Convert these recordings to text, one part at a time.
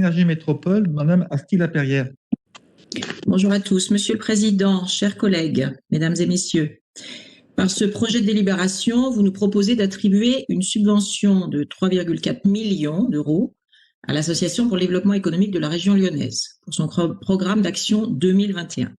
Énergie Métropole, Madame Asti-Lapeyriere. Bonjour à tous. Monsieur le Président, chers collègues, Mesdames et Messieurs, par ce projet de délibération, vous nous proposez d'attribuer une subvention de 3,4 millions d'euros à l'Association pour le développement économique de la région lyonnaise pour son programme d'action 2021.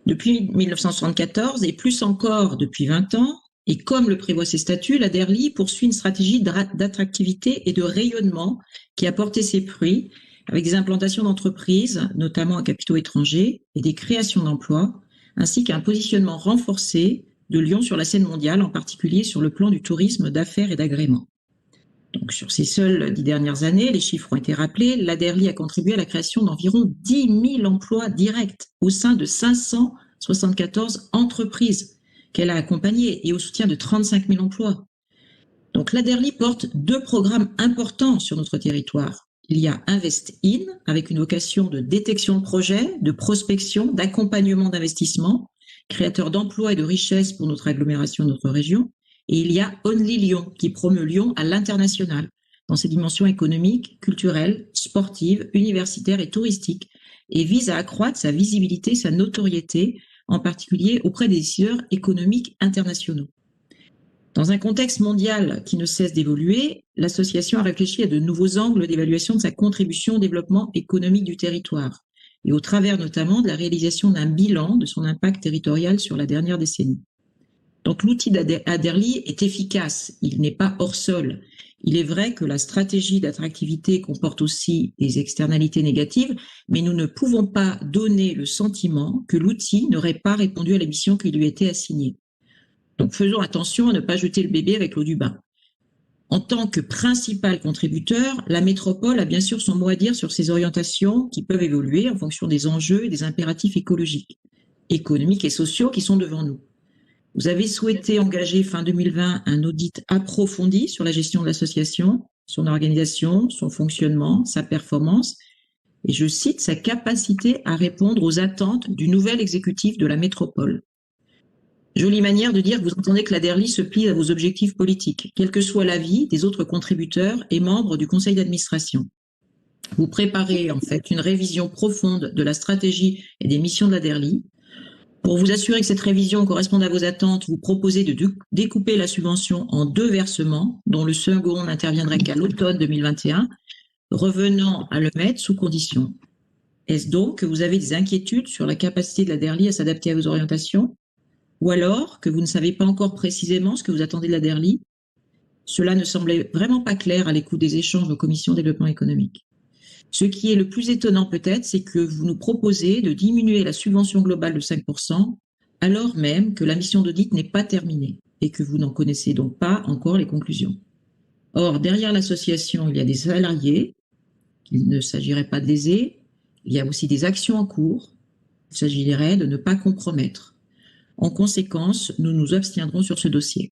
Depuis 1974 et plus encore depuis 20 ans, et comme le prévoient ses statuts, la DERLI poursuit une stratégie d'attractivité et de rayonnement qui a porté ses fruits avec des implantations d'entreprises, notamment à capitaux étrangers, et des créations d'emplois, ainsi qu'un positionnement renforcé de Lyon sur la scène mondiale, en particulier sur le plan du tourisme d'affaires et d'agrément. Donc, sur ces seules 10 dernières années, les chiffres ont été rappelés, la DERLI a contribué à la création d'environ 10 000 emplois directs au sein de 574 entreprises qu'elle a accompagnées et au soutien de 35 000 emplois. Donc, la DERLI porte 2 programmes importants sur notre territoire. Il y a Invest In, avec une vocation de détection de projets, de prospection, d'accompagnement d'investissement, créateur d'emplois et de richesses pour notre agglomération, notre région. Et il y a Only Lyon, qui promeut Lyon à l'international, dans ses dimensions économiques, culturelles, sportives, universitaires et touristiques, et vise à accroître sa visibilité, sa notoriété, en particulier auprès des décideurs économiques internationaux. Dans un contexte mondial qui ne cesse d'évoluer, l'association a réfléchi à de nouveaux angles d'évaluation de sa contribution au développement économique du territoire, et au travers notamment de la réalisation d'un bilan de son impact territorial sur la dernière décennie. Donc l'outil d'Aderli est efficace, il n'est pas hors sol. Il est vrai que la stratégie d'attractivité comporte aussi des externalités négatives, mais nous ne pouvons pas donner le sentiment que l'outil n'aurait pas répondu à la mission qui lui était assignée. Donc faisons attention à ne pas jeter le bébé avec l'eau du bain. En tant que principal contributeur, la métropole a bien sûr son mot à dire sur ses orientations qui peuvent évoluer en fonction des enjeux et des impératifs écologiques, économiques et sociaux qui sont devant nous. Vous avez souhaité engager fin 2020 un audit approfondi sur la gestion de l'association, son organisation, son fonctionnement, sa performance, et je cite, sa capacité à répondre aux attentes du nouvel exécutif de la métropole. Jolie manière de dire que vous entendez que la DERLI se plie à vos objectifs politiques, quel que soit l'avis des autres contributeurs et membres du conseil d'administration. Vous préparez en fait une révision profonde de la stratégie et des missions de la DERLI. Pour vous assurer que cette révision corresponde à vos attentes, vous proposez de découper la subvention en 2 versements, dont le second n'interviendrait qu'à l'automne 2021, revenant à le mettre sous condition. Est-ce donc que vous avez des inquiétudes sur la capacité de la DERLI à s'adapter à vos orientations? Ou alors que vous ne savez pas encore précisément ce que vous attendez de la DERLI? Cela ne semblait vraiment pas clair à l'écoute des échanges aux commissions de développement économique. Ce qui est le plus étonnant peut-être, c'est que vous nous proposez de diminuer la subvention globale de 5%, alors même que la mission d'audit n'est pas terminée et que vous n'en connaissez donc pas encore les conclusions. Or, derrière l'association, il y a des salariés, il ne s'agirait pas de léser, il y a aussi des actions en cours, il s'agirait de ne pas compromettre. En conséquence, nous nous abstiendrons sur ce dossier.